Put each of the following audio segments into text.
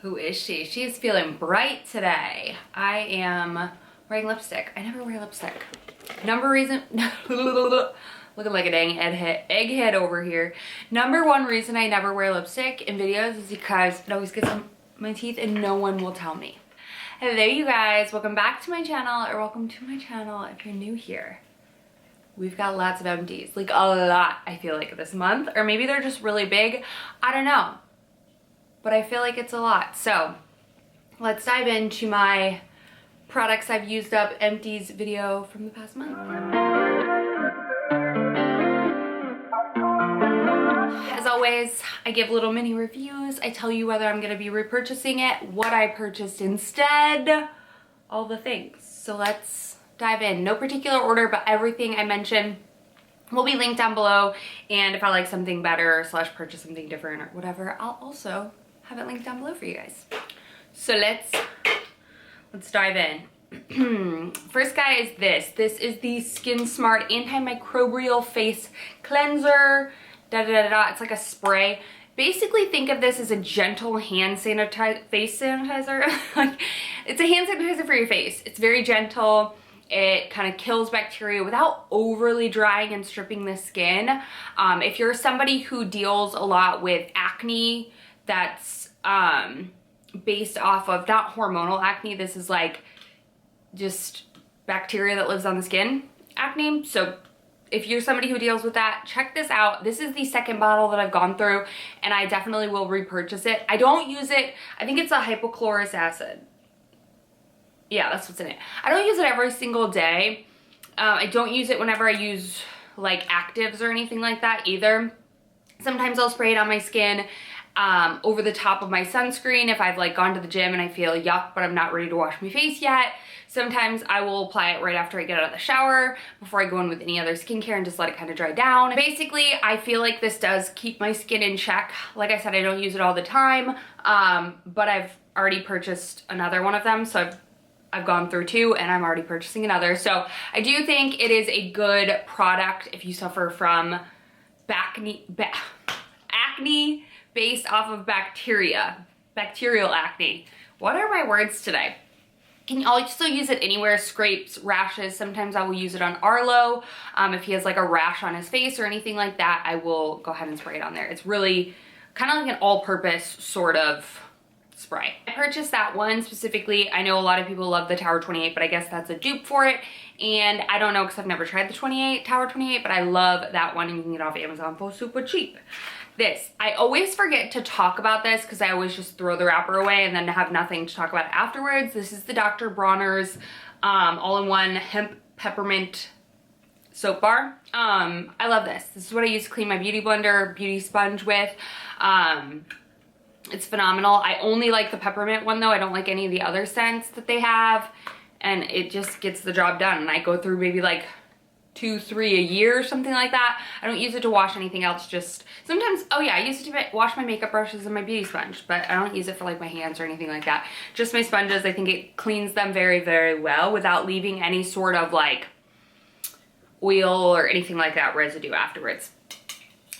Who is she? She's feeling bright today. I am wearing lipstick. I never wear lipstick. Number reason, looking like a dang egghead over here. Number one reason I never wear lipstick in videos is because it always gets on my teeth and no one will tell me. Hello you guys, welcome back to my channel, or welcome to my channel if you're new here. We've got lots of empties, like a lot I feel like this month, or maybe they're just really big, I don't know. But I feel like it's a lot. So let's dive into my products I've used up empties video from the past month. As always, I give little mini reviews. I tell you whether I'm gonna be repurchasing it, what I purchased instead, all the things. So let's dive in. No particular order, but everything I mentioned will be linked down below. And if I like something better / purchase something different or whatever, I'll also have it linked down below for you guys. So let's dive in. First guy is this. This is the Skin Smart Antimicrobial Face Cleanser. It's like a spray. Basically think of this as a gentle hand sanitizer, face sanitizer. Like, it's a hand sanitizer for your face. It's very gentle. It kind of kills bacteria without overly drying and stripping the skin. If you're somebody who deals a lot with acne, that's based off of not hormonal acne, this is like just bacteria that lives on the skin acne. So if you're somebody who deals with that, check this out. This is the second bottle that I've gone through and I definitely will repurchase it. I don't use it, I think it's a hypochlorous acid. Yeah, that's what's in it. I don't use it every single day. I don't use it whenever I use like actives or anything like that either. Sometimes I'll spray it on my skin over the top of my sunscreen if I've like gone to the gym and I feel yuck but I'm not ready to wash my face yet. Sometimes I will apply it right after I get out of the shower before I go in with any other skincare and just let it kind of dry down. Basically, I feel like this does keep my skin in check. Like I said, I don't use it all the time, but I've already purchased another one of them, so I've gone through two and I'm already purchasing another. So I do think it is a good product if you suffer from acne based off of bacterial acne. What are my words today? Can you also use it anywhere, scrapes, rashes. Sometimes I will use it on Arlo. If he has like a rash on his face or anything like that, I will go ahead and spray it on there. It's really kind of like an all-purpose sort of spray. I purchased that one specifically. I know a lot of people love the Tower 28, but I guess that's a dupe for it. And I don't know because I've never tried the Tower 28, but I love that one and you can get it off Amazon for super cheap. This, I always forget to talk about this because I always just throw the wrapper away and then have nothing to talk about afterwards. This is the Dr. Bronner's all-in-one hemp peppermint soap bar. I love this. This is what I use to clean my beauty blender, beauty sponge with. It's phenomenal. I only like the peppermint one though. I don't like any of the other scents that they have. And it just gets the job done. And I go through maybe like 2, 3 a year or something like that. I don't use it to wash anything else, just sometimes, oh yeah, I use it to wash my makeup brushes and my beauty sponge, but I don't use it for like my hands or anything like that. Just my sponges. I think it cleans them very, very well without leaving any sort of like oil or anything like that residue afterwards.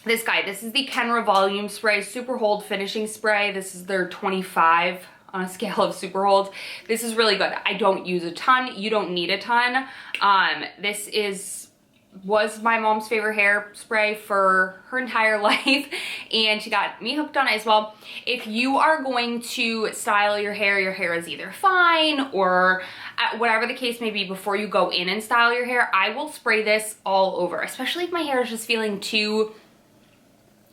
This guy, this is the Kenra Volume Spray Super Hold Finishing Spray. This is their 25 on a scale of super hold. This is really good. I don't use a ton. You don't need a ton. This was my mom's favorite hairspray for her entire life and she got me hooked on it as well. If you are going to style your hair is either fine or whatever the case may be, before you go in and style your hair, I will spray this all over, especially if my hair is just feeling too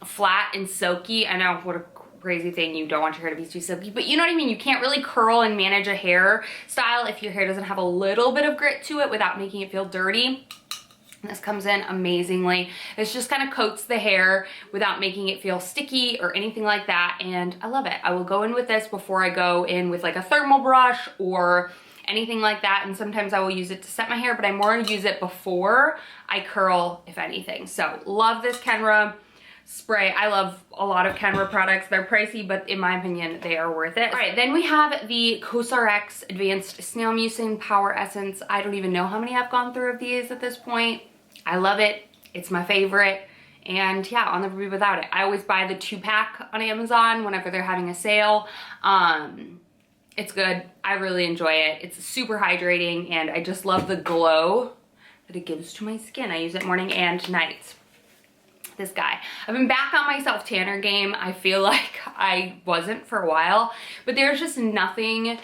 flat and silky. I know, what a crazy thing, you don't want your hair to be too silky, but you know what I mean. You can't really curl and manage a hairstyle if your hair doesn't have a little bit of grit to it without making it feel dirty. This comes in amazingly. This just kind of coats the hair without making it feel sticky or anything like that, and I love it. I will go in with this before I go in with like a thermal brush or anything like that, and sometimes I will use it to set my hair, but I more use it before I curl, if anything. So love this Kenra spray. I love a lot of Kenra products. They're pricey, but in my opinion, they are worth it. All right, then we have the CosRX Advanced Snail Mucin Power Essence. I don't even know how many I've gone through of these at this point. I love it. It's my favorite. And yeah, I'll never be without it. I always buy the 2-pack on Amazon whenever they're having a sale. It's good. I really enjoy it. It's super hydrating, and I just love the glow that it gives to my skin. I use it morning and night. This guy. I've been back on my self-tanner game. I feel like I wasn't for a while, but there's just nothing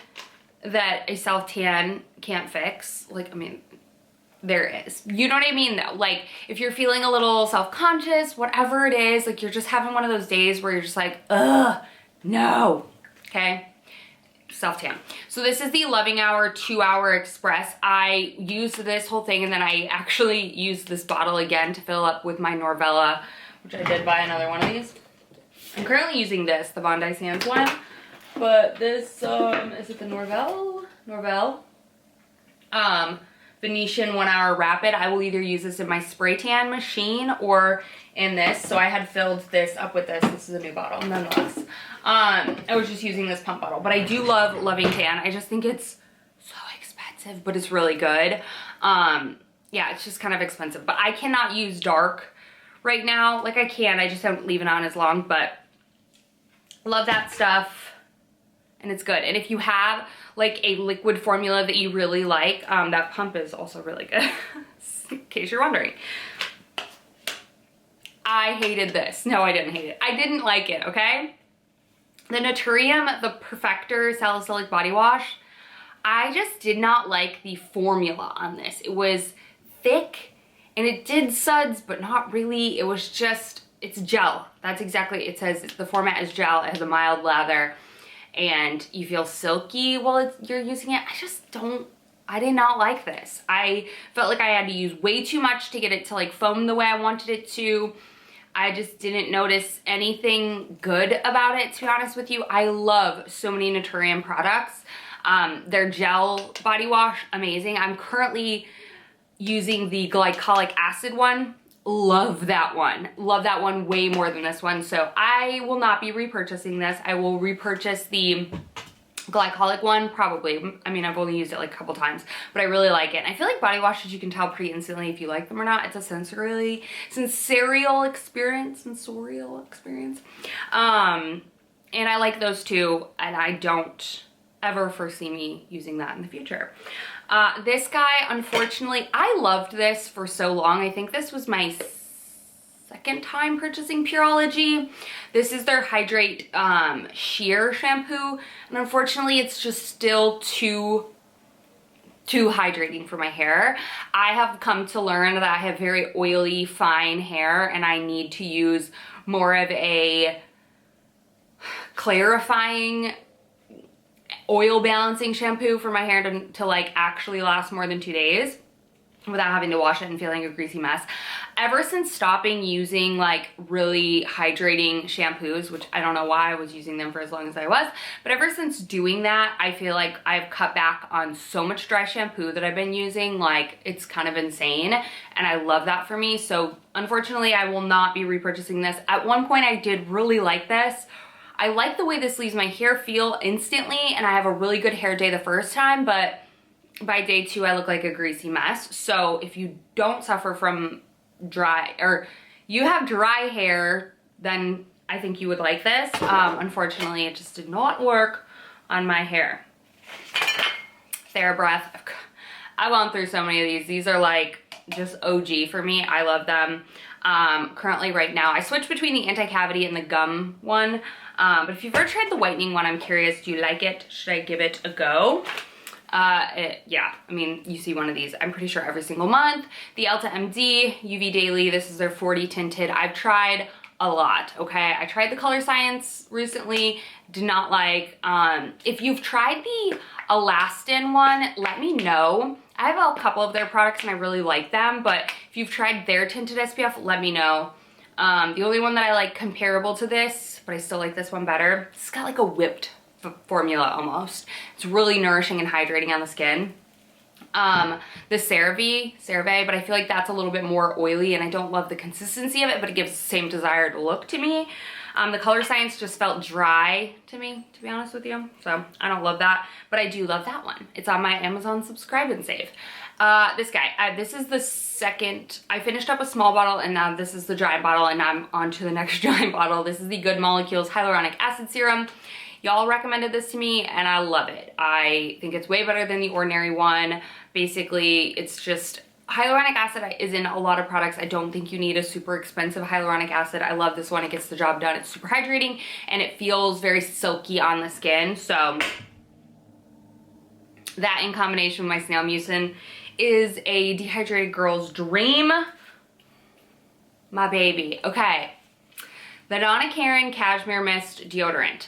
that a self-tan can't fix. Like, I mean, there is. You know what I mean though? Like, if you're feeling a little self-conscious, whatever it is, like you're just having one of those days where you're just like, ugh, no. Okay? Self-tan. So this is the Loving Hour 2-Hour Express. I used this whole thing, and then I actually used this bottle again to fill up with my Norvella, which I did buy another one of these. I'm currently using this, the Bondi Sands one, but this, is it the Norvell? Venetian 1-Hour Rapid. I will either use this in my spray tan machine or in this. So I had filled this up with this. This is a new bottle, nonetheless. I was just using this pump bottle, but I do love Loving Tan. I just think it's so expensive, but it's really good. Yeah, it's just kind of expensive, but I cannot use dark right now. Like I can, I just don't leave it on as long, but love that stuff. And it's good. And if you have like a liquid formula that you really like, that pump is also really good, in case you're wondering. I hated this. No, I didn't hate it. I didn't like it, okay? The Naturium, the Perfector Salicylic Body Wash, I just did not like the formula on this. It was thick and it did suds, but not really. It was just, it's gel. That's exactly, it says the format is gel. It has a mild lather and you feel silky while you're using it. I did not like this. I felt like I had to use way too much to get it to like foam the way I wanted it to. I just didn't notice anything good about it, to be honest with you. I love so many Naturium products. Their gel body wash, amazing. I'm currently using the glycolic acid one. Love that one. Love that one way more than this one. So I will not be repurchasing this. I will repurchase the glycolic one, probably. I mean, I've only used it like a couple times, but I really like it. And I feel like body washes, you can tell pretty instantly if you like them or not. It's a sensorial experience. And I like those two, and I don't ever foresee me using that in the future. This guy, unfortunately, I loved this for so long. I think this was my second time purchasing Pureology. This is their Hydrate Sheer shampoo, and unfortunately it's just still too hydrating for my hair. I have come to learn that I have very oily, fine hair, and I need to use more of a clarifying oil balancing shampoo for my hair to like actually last more than 2 days without having to wash it and feeling a greasy mess. Ever since stopping using like really hydrating shampoos, which I don't know why I was using them for as long as I was, but ever since doing that, I feel like I've cut back on so much dry shampoo that I've been using. Like, it's kind of insane, and I love that for me. So unfortunately, I will not be repurchasing this. At one point, I did really like this. I like the way this leaves my hair feel instantly, and I have a really good hair day the first time, but by day 2, I look like a greasy mess. So if you don't suffer from dry, or you have dry hair, then I think you would like this. Unfortunately, it just did not work on my hair. TheraBreath. I've gone through so many of these. These are like just OG for me. I love them. Currently right now, I switch between the anti-cavity and the gum one. But if you've ever tried the whitening one, I'm curious, do you like it? Should I give it a go? Yeah, I mean, you see one of these, I'm pretty sure every single month. The Elta MD UV Daily, this is their 40 tinted. I've tried a lot, okay? I tried the Color Science recently, did not like. If you've tried the Elastin one, let me know. I have a couple of their products and I really like them, but if you've tried their tinted SPF, let me know. The only one that I like comparable to this, but I still like this one better, it's got like a whipped formula almost. It's really nourishing and hydrating on the skin. The CeraVe, but I feel like that's a little bit more oily and I don't love the consistency of it, but it gives the same desired look to me. The Color Science just felt dry to me, to be honest with you. So I don't love that, but I do love that one. It's on my Amazon Subscribe and Save. This guy, this is the second, I finished up a small bottle and now this is the giant bottle and I'm on to the next giant bottle. This is the Good Molecules Hyaluronic Acid Serum. Y'all recommended this to me and I love it. I think it's way better than the ordinary one. Basically, it's just, hyaluronic acid is in a lot of products. I don't think you need a super expensive hyaluronic acid. I love this one. It gets the job done. It's super hydrating and it feels very silky on the skin. So that in combination with my snail mucin is a dehydrated girl's dream. My baby. Okay. The Donna Karan Cashmere Mist Deodorant.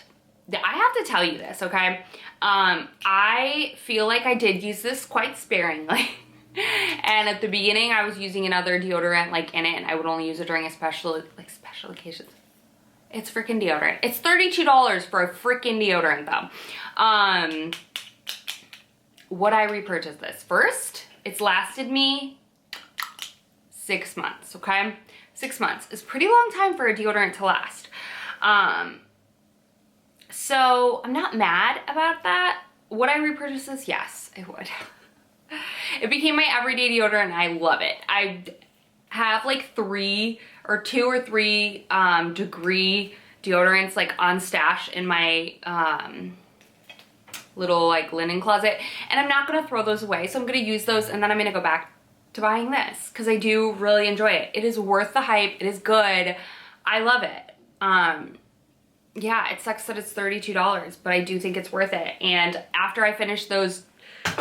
I have to tell you this, okay? I feel like I did use this quite sparingly. And at the beginning, I was using another deodorant like in it, and I would only use it during a special occasions. It's freaking deodorant. It's $32 for a freaking deodorant though. Would I repurchase this? First, it's lasted me 6 months, okay? 6 months is a pretty long time for a deodorant to last. So I'm not mad about that. Would I repurchase this? Yes, I would. It became my everyday deodorant and I love it. I have like 2 or 3 degree deodorants like on stash in my little like linen closet, and I'm not gonna throw those away, so I'm gonna use those and then I'm gonna go back to buying this because I do really enjoy it. It is worth the hype. It is good. I love it. Yeah, it sucks that it's $32, but I do think it's worth it. And after I finish those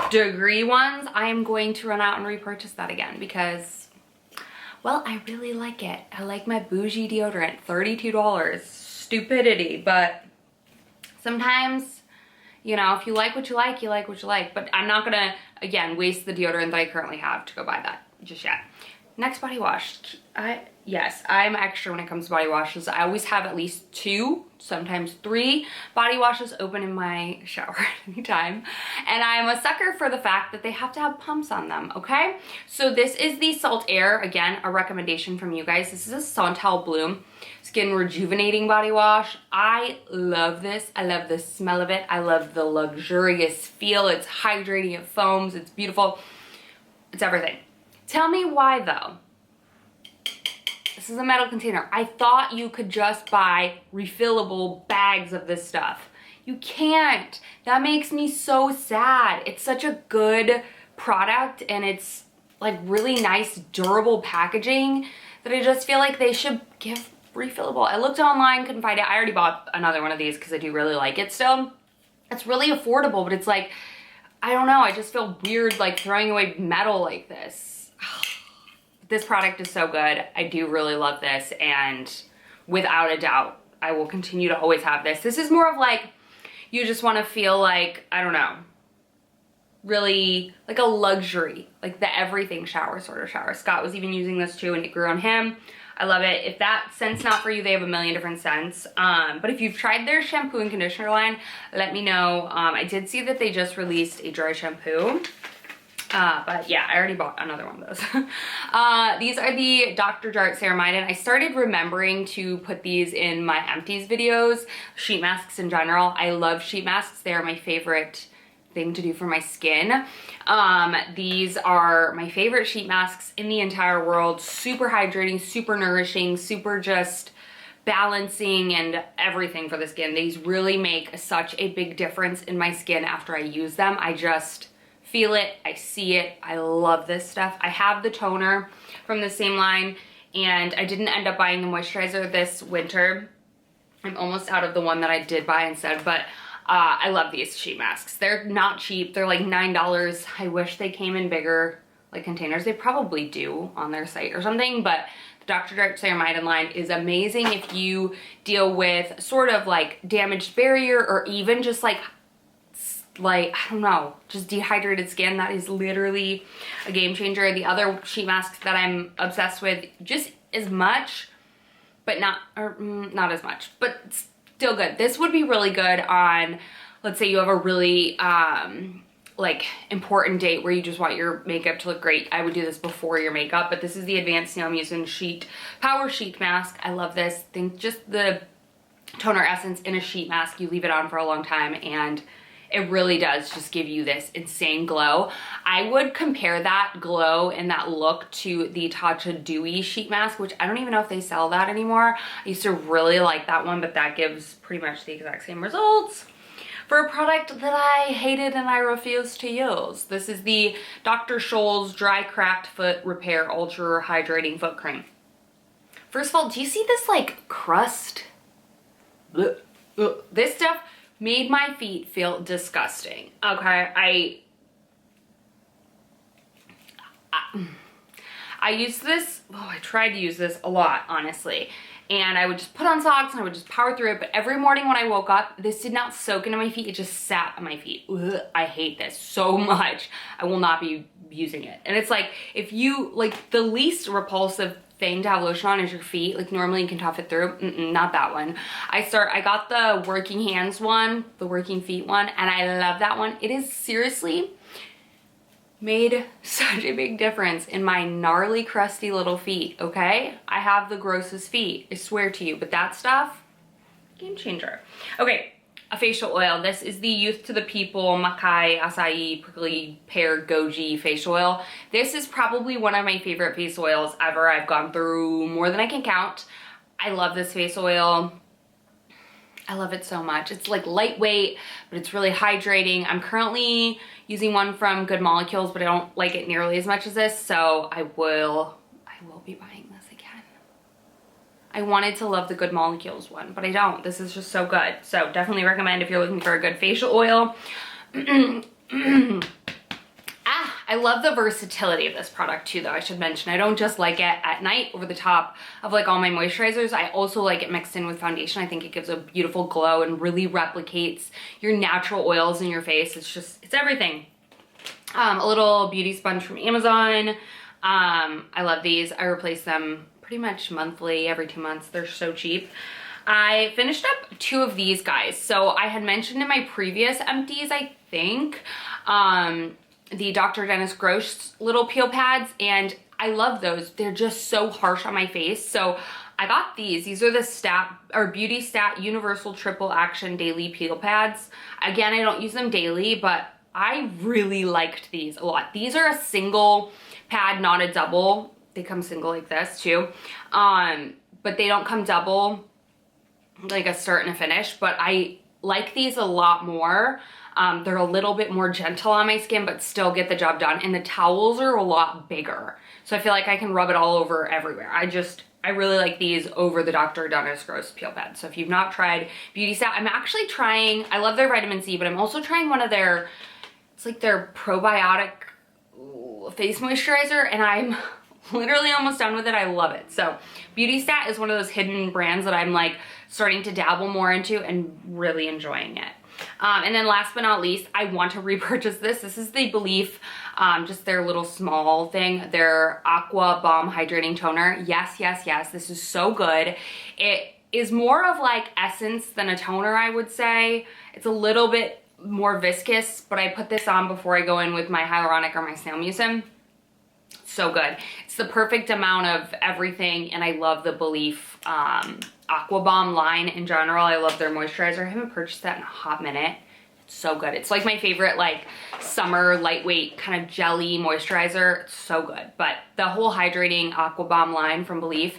degree ones, I am going to run out and repurchase that again because, well, I really like it. I like my bougie deodorant. $32. Stupidity, but sometimes, you know, if you like what you like, you like what you like. But I'm not gonna, again, waste the deodorant that I currently have to go buy that just yet. Next body wash. Yes, I'm extra when it comes to body washes. I always have at least 2, sometimes 3 body washes open in my shower at any time. And I'm a sucker for the fact that they have to have pumps on them, okay? So this is the Salt Air, again, a recommendation from you guys. This is a Santal Bloom Skin Rejuvenating Body Wash. I love this. I love the smell of it. I love the luxurious feel. It's hydrating, it foams, it's beautiful. It's everything. Tell me why though. This is a metal container. I thought you could just buy refillable bags of this stuff. You can't. That makes me so sad. It's such a good product and it's like really nice, durable packaging that I just feel like they should give refillable. I looked online, couldn't find it. I already bought another one of these because I do really like it still. It's really affordable, but it's like, I don't know, I just feel weird like throwing away metal like this. This product is so good. I do really love this, and without a doubt, I will continue to always have this. This is more of like, you just want to feel like, I don't know, really like a luxury, like the everything shower sort of shower. Scott was even using this too and it grew on him. I love it. If that scent's not for you, they have a million different scents. But if you've tried their shampoo and conditioner line, let me know. I did see that they just released a dry shampoo. But yeah, I already bought another one of those. These are the Dr. Jart Ceramide. I started remembering to put these in my Empties videos, sheet masks in general. I love sheet masks. They are my favorite thing to do for my skin. These are my favorite sheet masks in the entire world. Super hydrating, super nourishing, super just balancing and everything for the skin. These really make such a big difference in my skin after I use them. I just feel it, I see it, I love this stuff. I have the toner from the same line and I didn't end up buying the moisturizer this winter. I'm almost out of the one that I did buy instead, but I love these sheet masks. They're not cheap, they're like $9. I wish they came in bigger like containers. They probably do on their site or something, but the Dr. Jart Ceramide line is amazing if you deal with sort of like damaged barrier or even just like I don't know, just dehydrated skin. That is literally a game changer. The other sheet masks that I'm obsessed with, just as much, but not as much, but still good. This would be really good on, let's say you have a really like important date where you just want your makeup to look great. I would do this before your makeup, but this is the Advanced Snail Mucin Sheet Power Sheet Mask. I love this thing. Just the toner essence in a sheet mask. You leave it on for a long time and it really does just give you this insane glow. I would compare that glow and that look to the Tatcha Dewy sheet mask, which I don't even know if they sell that anymore. I used to really like that one, but that gives pretty much the exact same results for a product that I hated and I refuse to use. This is the Dr. Scholl's Dry Cracked Foot Repair Ultra Hydrating Foot Cream. First of all, do you see this like crust? This stuff made my feet feel disgusting. Okay, I use this, I tried to use this a lot, honestly. And I would just put on socks and I would just power through it. But every morning when I woke up, this did not soak into my feet. It just sat on my feet. Ugh, I hate this so much. I will not be using it. And it's like, if you, like the least repulsive thing to have lotion on is your feet. Like normally you can tough it through. Not that one. I got the working hands one, the working feet one, and I love that one. It is seriously made such a big difference in my gnarly, crusty little feet, okay? I have the grossest feet, I swear to you, but that stuff, game changer. Okay, a facial oil. This is the Youth to the People Makai Acai Prickly Pear Goji facial oil. This is probably one of my favorite face oils ever. I've gone through more than I can count. I love this face oil. I love it so much. It's like lightweight, but it's really hydrating. I'm currently using one from Good Molecules, but I don't like it nearly as much as this, so I will be buying this again. I wanted to love the Good Molecules one, but I don't. This is just so good. So definitely recommend if you're looking for a good facial oil. I love the versatility of this product too, though. I should mention, I don't just like it at night over the top of like all my moisturizers. I also like it mixed in with foundation. I think it gives a beautiful glow and really replicates your natural oils in your face. It's everything. A little beauty sponge from Amazon. I love these. I replace them pretty much monthly, every 2 months. They're so cheap. I finished up 2 of these guys. So I had mentioned in my previous empties, I think, the Dr. Dennis Gross little peel pads, and I love those. They're just so harsh on my face. So I got these. These are the Beauty Stat Universal Triple Action Daily Peel Pads. Again, I don't use them daily, but I really liked these a lot. These are a single pad, not a double. They come single like this too. But they don't come double, like a start and a finish, but I like these a lot more. They're a little bit more gentle on my skin, but still get the job done. And the towels are a lot bigger. So I feel like I can rub it all over everywhere. I really like these over the Dr. Dennis Gross peel pads. So if you've not tried Beauty Stat, I'm actually trying, I love their vitamin C, but I'm also trying one of their, it's like their probiotic face moisturizer, and I'm literally almost done with it. I love it. So Beauty Stat is one of those hidden brands that I'm like starting to dabble more into and really enjoying it. And then last but not least, I want to repurchase this. This is the Belief, just their little small thing, their Aqua Bomb Hydrating Toner. Yes, yes, yes. This is so good. It is more of like essence than a toner, I would say. It's a little bit more viscous, but I put this on before I go in with my hyaluronic or my snail mucin. So good. It's the perfect amount of everything, and I love the Belief Aqua Bomb line in general. I love their moisturizer. I haven't purchased that in a hot minute. It's so good. It's like my favorite like summer lightweight kind of jelly moisturizer. It's so good. But the whole hydrating Aqua Bomb line from Belief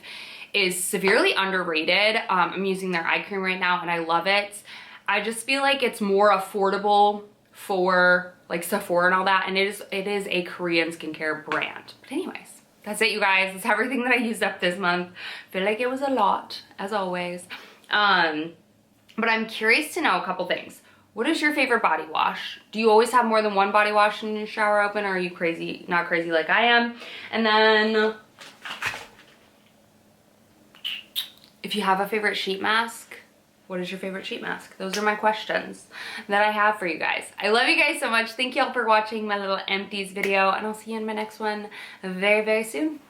is severely underrated. I'm using their eye cream right now and I love it. I just feel like it's more affordable for like Sephora and all that, and it is a Korean skincare brand. But anyways, that's it, you guys. That's everything that I used up this month. I feel like it was a lot, as always. But I'm curious to know a couple things. What is your favorite body wash? Do you always have more than one body wash in your shower open, or are you crazy, not crazy like I am? And then, if you have a favorite sheet mask, what is your favorite sheet mask? Those are my questions that I have for you guys. I love you guys so much. Thank you all for watching my little empties video, and I'll see you in my next one very, very soon.